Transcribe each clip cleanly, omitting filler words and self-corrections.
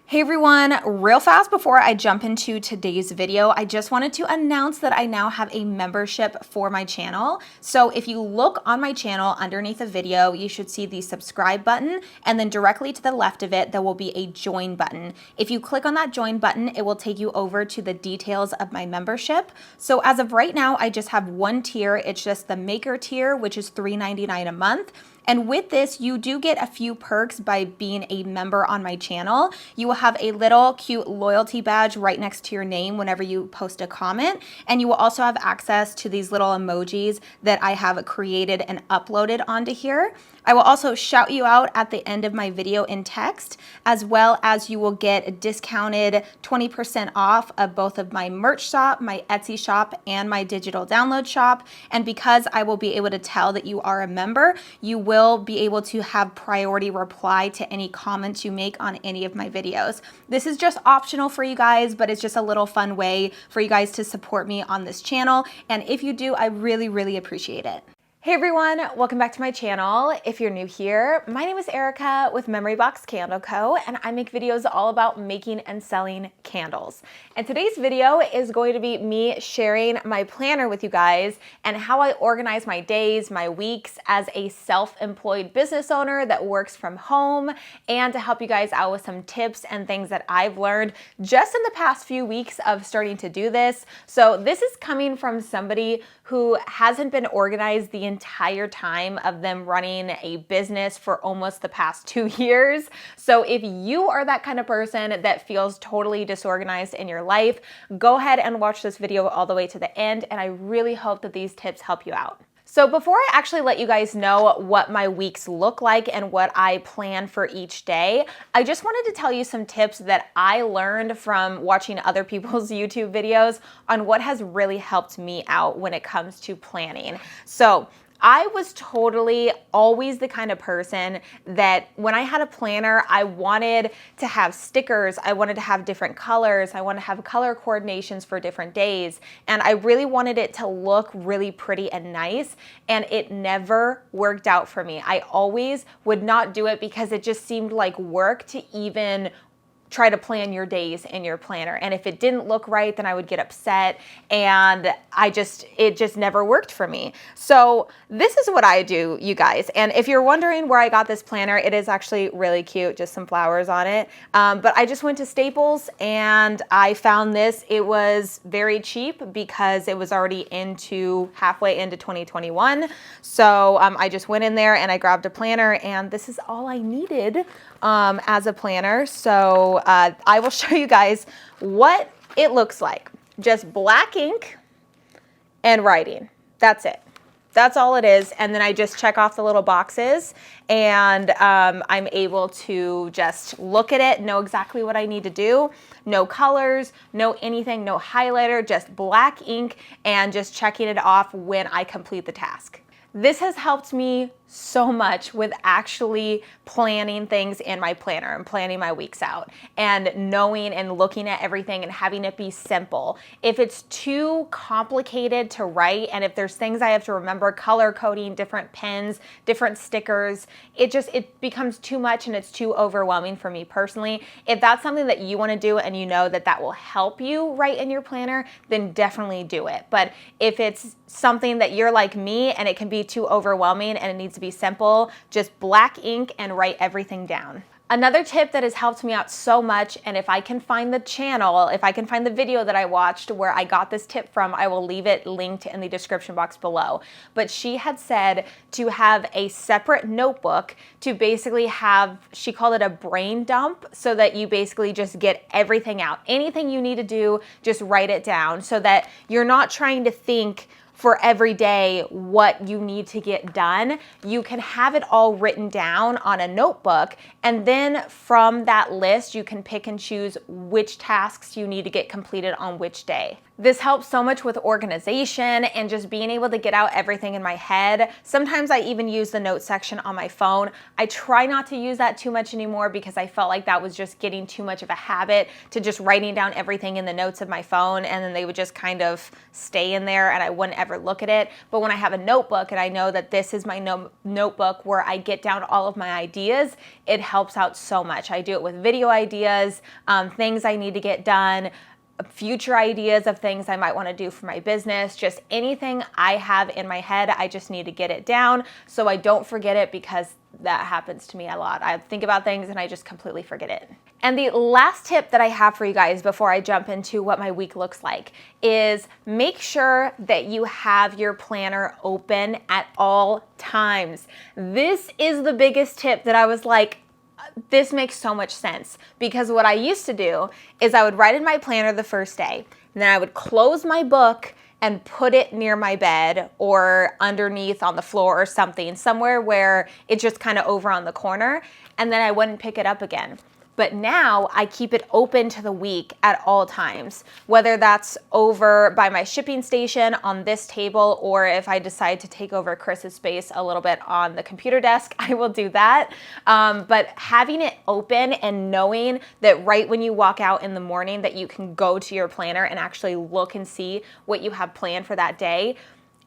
Hey everyone, real fast before I jump into today's video, I just wanted to announce that I now have a membership for my channel. So if you look on my channel underneath the video, you should see the subscribe button, and then directly to the left of it, there will be a join button. If you click on that join button, it will take you over to the details of my membership. So as of right now, I just have one tier. It's just the maker tier, which is $3.99 a month. And with this, you do get a few perks by being a member on my channel. You will have a little cute loyalty badge right next to your name whenever you post a comment. And you will also have access to these little emojis that I have created and uploaded onto here. I will also shout you out at the end of my video in text, as well as you will get a discounted 20% off of both of my merch shop, my Etsy shop, and my digital download shop. And because I will be able to tell that you are a member, you will be able to have priority reply to any comments you make on any of my videos. This is just optional for you guys, but it's just a little fun way for you guys to support me on this channel. And if you do, I really, really appreciate it. Hey everyone, welcome back to my channel. If you're new here, my name is Erica with Memory Box Candle Co. and I make videos all about making and selling candles. And today's video is going to be me sharing my planner with you guys and how I organize my days, my weeks as a self-employed business owner that works from home, and to help you guys out with some tips and things that I've learned just in the past few weeks of starting to do this. So this is coming from somebody who hasn't been organized the entire time of them running a business for almost the past 2 years. So if you are that kind of person that feels totally disorganized in your life, go ahead and watch this video all the way to the end, and I really hope that these tips help you out. So before I actually let you guys know what my weeks look like and what I plan for each day, I just wanted to tell you some tips that I learned from watching other people's YouTube videos on what has really helped me out when it comes to planning. So I was totally always the kind of person that when I had a planner, I wanted to have stickers, I wanted to have different colors, I wanted to have color coordinations for different days, and I really wanted it to look really pretty and nice, and it never worked out for me. I always would not do it because it just seemed like work to even try to plan your days in your planner. And if it didn't look right, then I would get upset, and it just never worked for me. So this is what I do, you guys. And if you're wondering where I got this planner, it is actually really cute, just some flowers on it. But I just went to Staples and I found this. It was very cheap because it was already halfway into 2021. So I just went in there and I grabbed a planner, and this is all I needed as a planner. So I will show you guys what it looks like. Just black ink and writing. That's it. That's all it is. And then I just check off the little boxes, and I'm able to just look at it, know exactly what I need to do. No colors, no anything, no highlighter, just black ink, and just checking it off when I complete the task. This has helped me so much with actually planning things in my planner and planning my weeks out and knowing and looking at everything and having it be simple. If it's too complicated to write, and if there's things I have to remember, color coding, different pens, different stickers, it becomes too much and it's too overwhelming for me personally. If that's something that you want to do and you know that that will help you write in your planner, then definitely do it. But if it's something that you're like me and it can be too overwhelming and it needs to be simple, just black ink and write everything down. Another tip that has helped me out so much, and if I can find the channel, if I can find the video that I watched where I got this tip from, I will leave it linked in the description box below. But she had said to have a separate notebook to basically have, she called it a brain dump, so that you basically just get everything out. Anything you need to do, just write it down so that you're not trying to think for every day what you need to get done. You can have it all written down on a notebook, and then from that list you can pick and choose which tasks you need to get completed on which day. This helps so much with organization and just being able to get out everything in my head. Sometimes I even use the notes section on my phone. I try not to use that too much anymore because I felt like that was just getting too much of a habit to just writing down everything in the notes of my phone, and then they would just kind of stay in there and I wouldn't ever ever look at it. But when I have a notebook and I know that this is my notebook where I get down all of my ideas, it helps out so much. I do it with video ideas, things I need to get done, future ideas of things I might want to do for my business, just anything I have in my head, I just need to get it down so I don't forget it, because that happens to me a lot. I think about things and I just completely forget it. And the last tip that I have for you guys before I jump into what my week looks like is make sure that you have your planner open at all times. This is the biggest tip that I was like, this makes so much sense, because what I used to do is I would write in my planner the first day, and then I would close my book and put it near my bed or underneath on the floor or something, somewhere where it's just kind of over on the corner, and then I wouldn't pick it up again. But now I keep it open to the week at all times, whether that's over by my shipping station on this table, or if I decide to take over Chris's space a little bit on the computer desk, I will do that. But having it open and knowing that right when you walk out in the morning that you can go to your planner and actually look and see what you have planned for that day,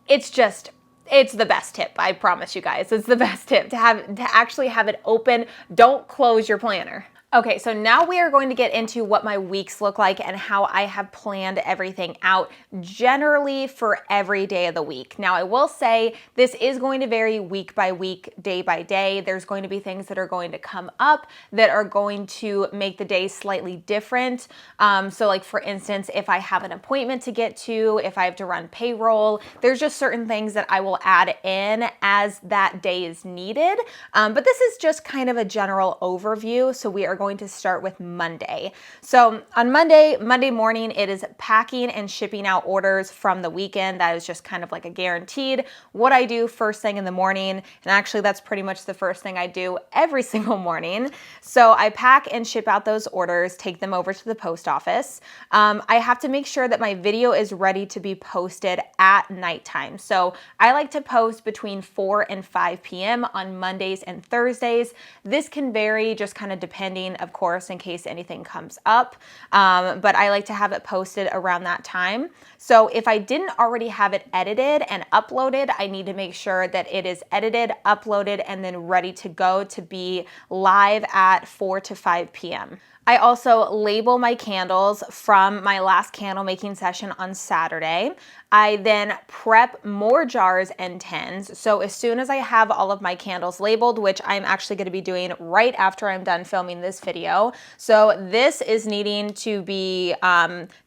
it's the best tip. I promise you guys, it's the best tip to actually have it open. Don't close your planner. Okay, so now we are going to get into what my weeks look like and how I have planned everything out generally for every day of the week. Now, I will say this is going to vary week by week, day by day. There's going to be things that are going to come up that are going to make the day slightly different. So like for instance, if I have an appointment to get to, if I have to run payroll, there's just certain things that I will add in as that day is needed. But this is just kind of a general overview. So we are going to start with Monday. So on Monday morning, it is packing and shipping out orders from the weekend. That is just kind of like a guaranteed what I do first thing in the morning. And actually that's pretty much the first thing I do every single morning. So I pack and ship out those orders, take them over to the post office. I have to make sure that my video is ready to be posted at nighttime. So I like to post between 4 and 5 p.m. on Mondays and Thursdays. This can vary just kind of depending, of course, in case anything comes up. But I like to have it posted around that time. So if I didn't already have it edited and uploaded, I need to make sure that it is edited, uploaded, and then ready to go to be live at 4 to 5 p.m. I also label my candles from my last candle making session on Saturday. I then prep more jars and tins. So as soon as I have all of my candles labeled, which I'm actually going to be doing right after I'm done filming this video. So this is needing to be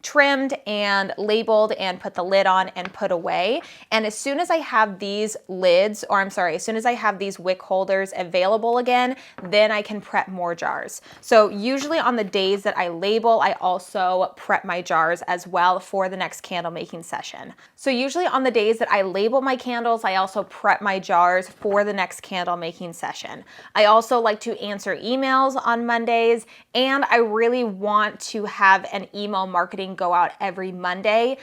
trimmed and labeled and put the lid on and put away. And as soon as I have these lids, or I'm sorry, as soon as I have these wick holders available again, then I can prep more jars. So usually on the days that I label, I also prep my jars as well for the next candle making session. So usually on the days that I label my candles, I also prep my jars for the next candle making session. I also like to answer emails on Mondays, and I really want to have an email marketing go out every Monday.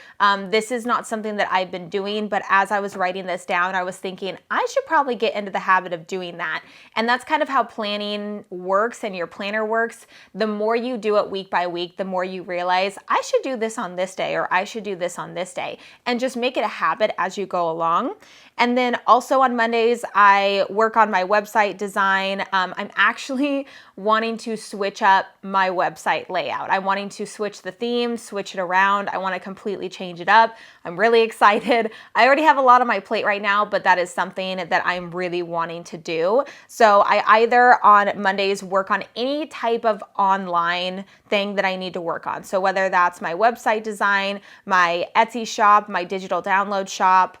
This is not something that I've been doing, but as I was writing this down, I was thinking I should probably get into the habit of doing that. And that's kind of how planning works and your planner works. The more you do it week by week, the more you realize I should do this on this day, or I should do this on this day, and just make it a habit as you go along. And then also on Mondays, I work on my website design. I'm actually wanting to switch up my website layout. I'm wanting to switch the theme, switch it around. I want to completely change it up. I'm really excited. I already have a lot on my plate right now, but that is something that I'm really wanting to do. So I either on Mondays work on any type of online thing that I need to work on. So whether that's my website design, my Etsy shop, my digital download shop,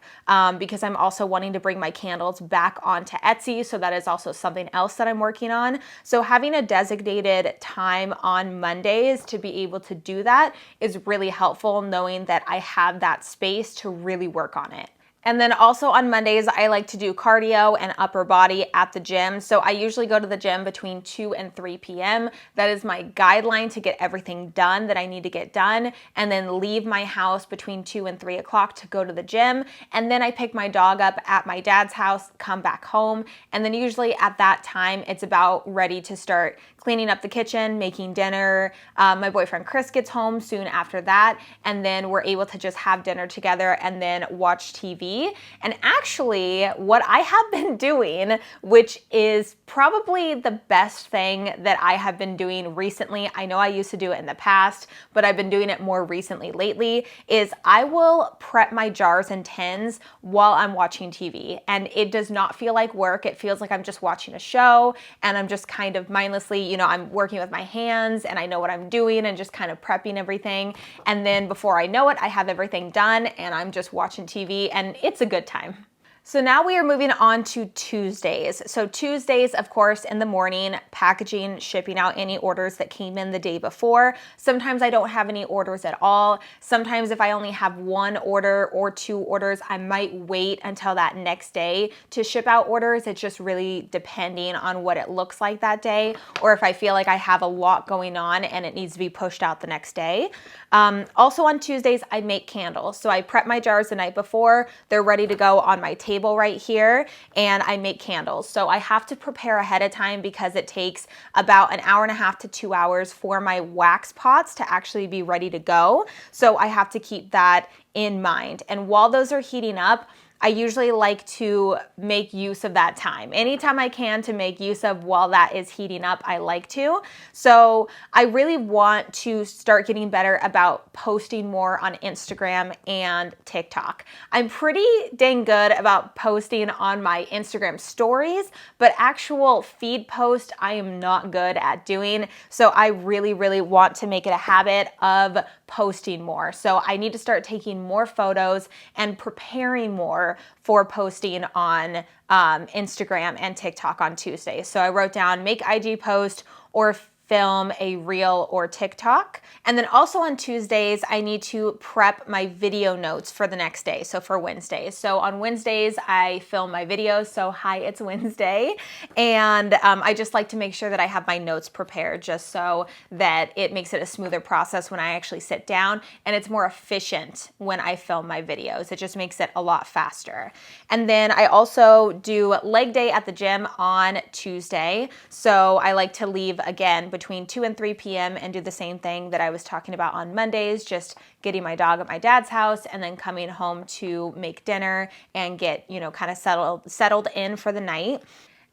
because I'm also wanting to bring my candles back onto Etsy. So that is also something else that I'm working on. So having a designated time on Mondays to be able to do that is really helpful, knowing that I have that space to really work on it. And then also on Mondays, I like to do cardio and upper body at the gym. So I usually go to the gym between 2 and 3 p.m. That is my guideline to get everything done that I need to get done, and then leave my house between 2 and 3 o'clock to go to the gym. And then I pick my dog up at my dad's house, come back home. And then usually at that time, it's about ready to start cleaning up the kitchen, making dinner. My boyfriend Chris gets home soon after that, and then we're able to just have dinner together and then watch TV. And actually, what I have been doing, which is probably the best thing that I have been doing recently, I know I used to do it in the past, but I've been doing it more recently lately, is I will prep my jars and tins while I'm watching TV. And it does not feel like work. It feels like I'm just watching a show and I'm just kind of mindlessly, I'm working with my hands and I know what I'm doing and just kind of prepping everything. And then before I know it, I have everything done and I'm just watching TV, and it's a good time. So now we are moving on to Tuesdays. So Tuesdays, of course, in the morning, packaging, shipping out any orders that came in the day before. Sometimes I don't have any orders at all. Sometimes if I only have one order or two orders, I might wait until that next day to ship out orders. It's just really depending on what it looks like that day, or if I feel like I have a lot going on and it needs to be pushed out the next day. Also on Tuesdays, I make candles. So I prep my jars the night before. They're ready to go on my table right here, and I make candles. So I have to prepare ahead of time because it takes about an hour and a half to 2 hours for my wax pots to actually be ready to go. So I have to keep that in mind. And while those are heating up, I usually like to make use of that time. Anytime I can to make use of while that is heating up, I like to. So I really want to start getting better about posting more on Instagram and TikTok. I'm pretty dang good about posting on my Instagram stories, but actual feed post, I am not good at doing. So I really, really want to make it a habit of posting more. So I need to start taking more photos and preparing more for posting on Instagram and TikTok on Tuesday. So I wrote down make IG post or film a reel or TikTok. And then also on Tuesdays, I need to prep my video notes for the next day. So for Wednesdays. So on Wednesdays, I film my videos. So hi, it's Wednesday. And I just like to make sure that I have my notes prepared just so that it makes it a smoother process when I actually sit down, and it's more efficient when I film my videos. It just makes it a lot faster. And then I also do leg day at the gym on Tuesday. So I like to leave again between 2 and 3 p.m. and do the same thing that I was talking about on Mondays, just getting my dog at my dad's house and then coming home to make dinner and get, kind of settled in for the night.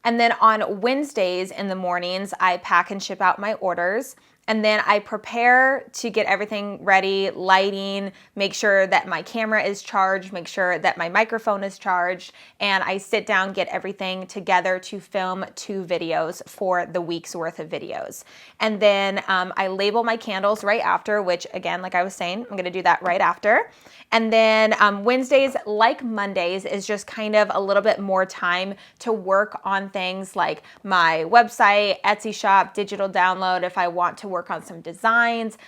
And then on Wednesdays in the mornings, I pack and ship out my orders. And then I prepare to get everything ready, lighting, make sure that my camera is charged, make sure that my microphone is charged, and I sit down, get everything together to film 2 videos for the week's worth of videos. And then I label my candles right after, which again, like I was saying, I'm gonna do that right after. And then Wednesdays, like Mondays, is just kind of a little bit more time to work on things like my website, Etsy shop, digital download, if I want to work on some designs,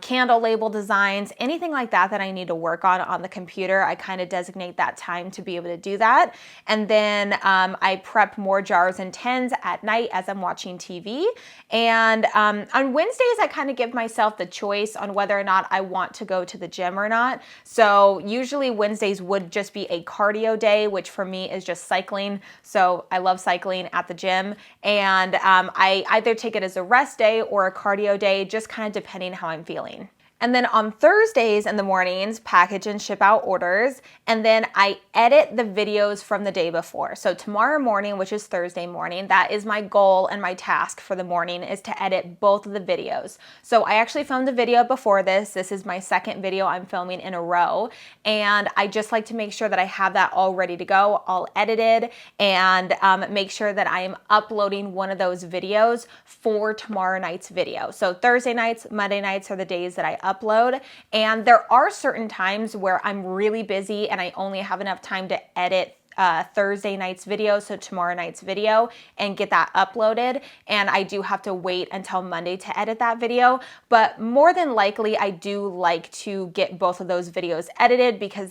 candle label designs, anything like that that I need to work on the computer. I kind of designate that time to be able to do that. And then I prep more jars and tins at night as I'm watching TV. And on Wednesdays, I kind of give myself the choice on whether or not I want to go to the gym or not. So usually Wednesdays would just be a cardio day, which for me is just cycling. So I love cycling at the gym. And I either take it as a rest day or a cardio day, just kind of depending how I'm feeling. And then on Thursdays in the mornings, package and ship out orders. And then I edit the videos from the day before. So tomorrow morning, which is Thursday morning, that is my goal and my task for the morning, is to edit both of the videos. So I actually filmed a video before this. This is my second video I'm filming in a row. And I just like to make sure that I have that all ready to go, all edited, and make sure that I am uploading one of those videos for tomorrow night's video. So Thursday nights, Monday nights are the days that I upload. And there are certain times where I'm really busy and I only have enough time to edit Thursday night's video, so tomorrow night's video, and get that uploaded. And I do have to wait until Monday to edit that video. But more than likely, I do like to get both of those videos edited because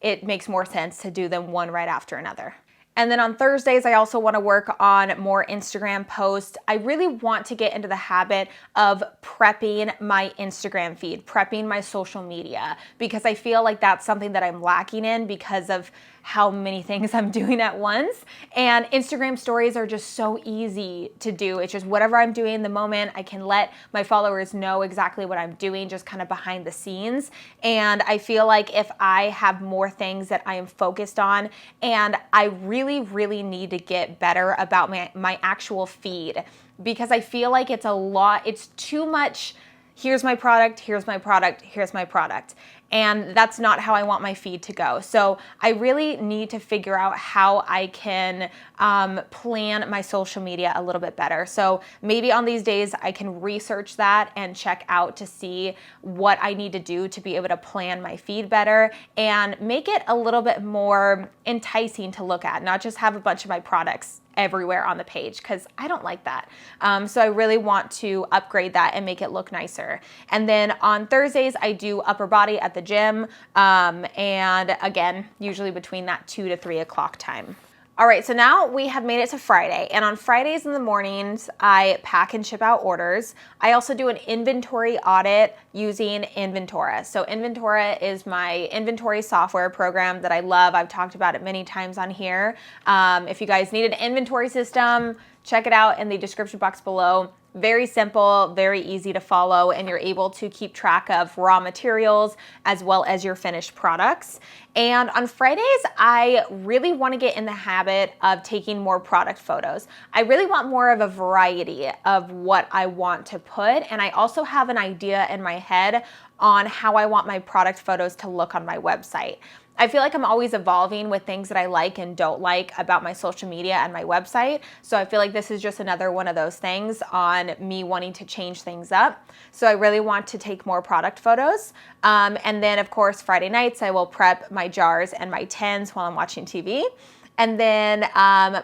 it makes more sense to do them one right after another. And then on Thursdays, I also want to work on more Instagram posts. I really want to get into the habit of prepping my Instagram feed, prepping my social media, because I feel like that's something that I'm lacking in because of how many things I'm doing at once. And Instagram stories are just so easy to do. It's just whatever I'm doing in the moment, I can let my followers know exactly what I'm doing, just kind of behind the scenes. And I feel like if I have more things that I am focused on, and I really need to get better about my actual feed, because I feel like it's a lot, it's too much. Here's my product, here's my product, here's my product. And that's not how I want my feed to go. So I really need to figure out how I can plan my social media a little bit better. So maybe on these days I can research that and check out to see what I need to do to be able to plan my feed better and make it a little bit more enticing to look at, not just have a bunch of my products everywhere on the page, because I don't like that. So I really want to upgrade that and make it look nicer. And then on Thursdays, I do upper body at the gym. And again, usually between that 2 to 3 o'clock time. All right, so now we have made it to Friday, and on Fridays in the mornings, I pack and ship out orders. I also do an inventory audit using Inventora. So Inventora is my inventory software program that I love. I've talked about it many times on here. If you guys need an inventory system, check it out in the description box below. Very simple, very easy to follow, and you're able to keep track of raw materials as well as your finished products. And on Fridays, I really want to get in the habit of taking more product photos. I really want more of a variety of what I want to put, and I also have an idea in my head on how I want my product photos to look on my website. I feel like I'm always evolving with things that I like and don't like about my social media and my website. So I feel like this is just another one of those things on me wanting to change things up. So I really want to take more product photos. And then of course, Friday nights, I will prep my jars and my tins while I'm watching TV. And then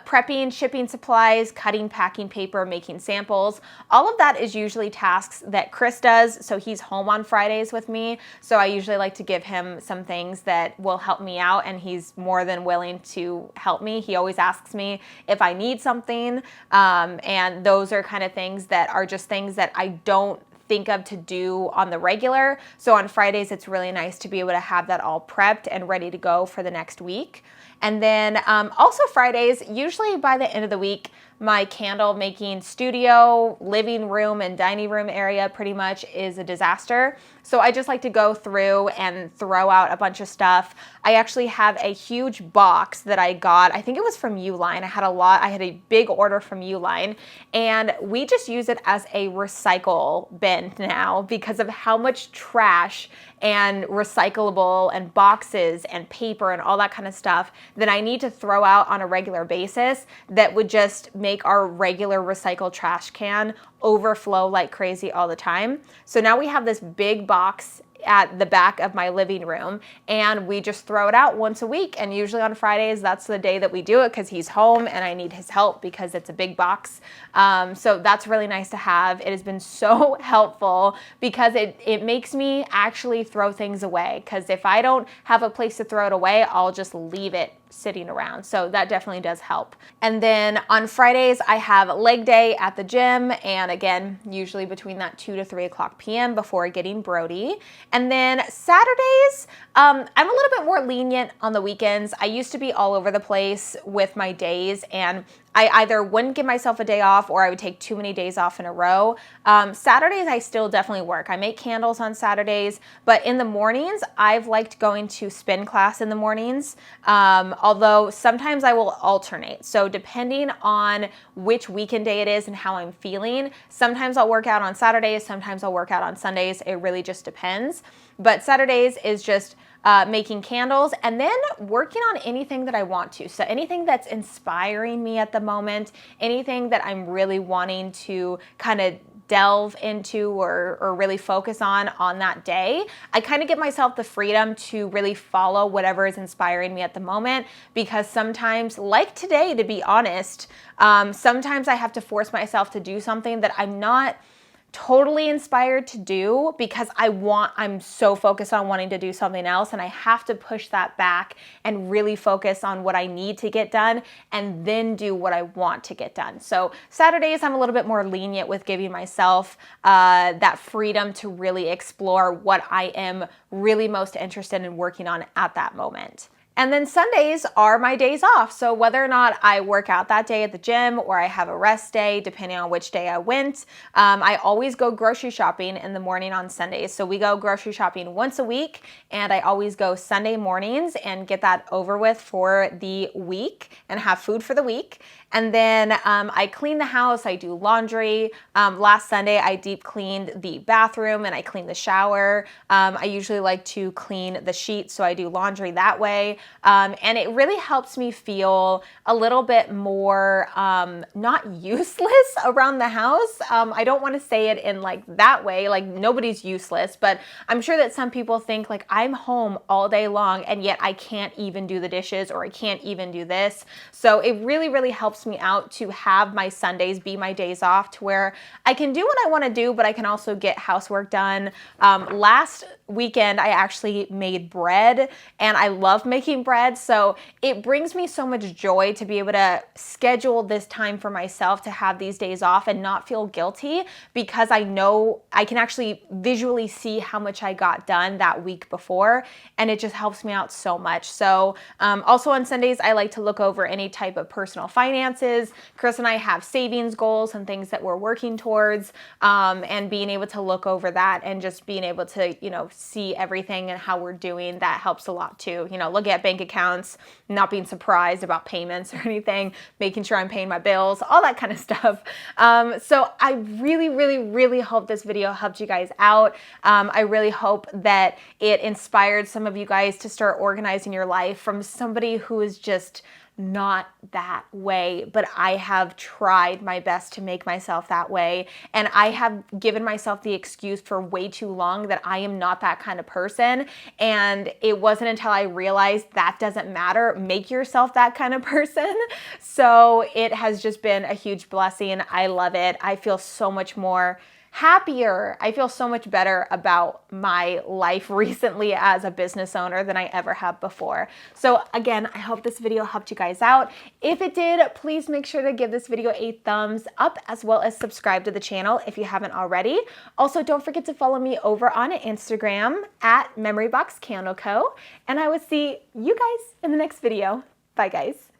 prepping, shipping supplies, cutting packing paper, making samples. All of that is usually tasks that Chris does. So he's home on Fridays with me. So I usually like to give him some things that will help me out, and he's more than willing to help me. He always asks me if I need something. And those are kind of things that are just things that I don't think of to do on the regular. So on Fridays, it's really nice to be able to have that all prepped and ready to go for the next week. And then also Fridays, usually by the end of the week, my candle making studio, living room, and dining room area pretty much is a disaster. So I just like to go through and throw out a bunch of stuff. I actually have a huge box that I got. I think it was from Uline. I had a big order from Uline, and we just use it as a recycle bin now because of how much trash and recyclable and boxes and paper and all that kind of stuff that I need to throw out on a regular basis that would just make our regular recycled trash can overflow like crazy all the time. So now we have this big box at the back of my living room, and we just throw it out once a week. And usually on Fridays, that's the day that we do it because he's home and I need his help because it's a big box. So that's really nice to have. It has been so helpful because it makes me actually throw things away, because if I don't have a place to throw it away, I'll just leave it sitting around. So that definitely does help. And then on Fridays, I have leg day at the gym. And again, usually between that 2 to 3 o'clock p.m. before getting Brody. And then Saturdays, I'm a little bit more lenient on the weekends. I used to be all over the place with my days, and I either wouldn't give myself a day off or I would take too many days off in a row. Saturdays, I still definitely work. I make candles on Saturdays, but in the mornings, I've liked going to spin class in the mornings, although sometimes I will alternate. So depending on which weekend day it is and how I'm feeling, sometimes I'll work out on Saturdays, sometimes I'll work out on Sundays. It really just depends. But Saturdays is just making candles and then working on anything that I want to. So anything that's inspiring me at the moment, anything that I'm really wanting to kind of delve into or really focus on that day, I kind of give myself the freedom to really follow whatever is inspiring me at the moment, because sometimes, like today, to be honest, sometimes I have to force myself to do something that I'm not totally inspired to do because I'm so focused on wanting to do something else, and I have to push that back and really focus on what I need to get done and then do what I want to get done. So Saturdays, I'm a little bit more lenient with giving myself that freedom to really explore what I am really most interested in working on at that moment. And then Sundays are my days off. So whether or not I work out that day at the gym or I have a rest day, depending on which day I went, I always go grocery shopping in the morning on Sundays. So we go grocery shopping once a week, and I always go Sunday mornings and get that over with for the week and have food for the week. And then I clean the house, I do laundry. Last Sunday, I deep cleaned the bathroom and I cleaned the shower. I usually like to clean the sheets, so I do laundry that way. And it really helps me feel a little bit more not useless around the house. I don't want to say it in like that way, like nobody's useless, but I'm sure that some people think like I'm home all day long and yet I can't even do the dishes or I can't even do this. So it really, really helps me out to have my Sundays be my days off to where I can do what I want to do, but I can also get housework done. Last weekend, I actually made bread, and I love making bread. So it brings me so much joy to be able to schedule this time for myself to have these days off and not feel guilty, because I know I can actually visually see how much I got done that week before, and it just helps me out so much. So also on Sundays, I like to look over any type of personal finances. Chris and I have savings goals and things that we're working towards, and being able to look over that and just being able to, see everything and how we're doing, that helps a lot too. Look at bank accounts, not being surprised about payments or anything, making sure I'm paying my bills, all that kind of stuff. So I really, really, really hope this video helped you guys out. I really hope that it inspired some of you guys to start organizing your life from somebody who is just not that way, but I have tried my best to make myself that way, and I have given myself the excuse for way too long that I am not that kind of person. And it wasn't until I realized that doesn't matter. Make yourself that kind of person. So it has just been a huge blessing. I love it. I feel so much more happier. I feel so much better about my life recently as a business owner than I ever have before. So again, I hope this video helped you guys out. If it did, please make sure to give this video a thumbs up, as well as subscribe to the channel if you haven't already. Also, don't forget to follow me over on Instagram at MemoryBoxCandleCo, and I will see you guys in the next video. Bye guys.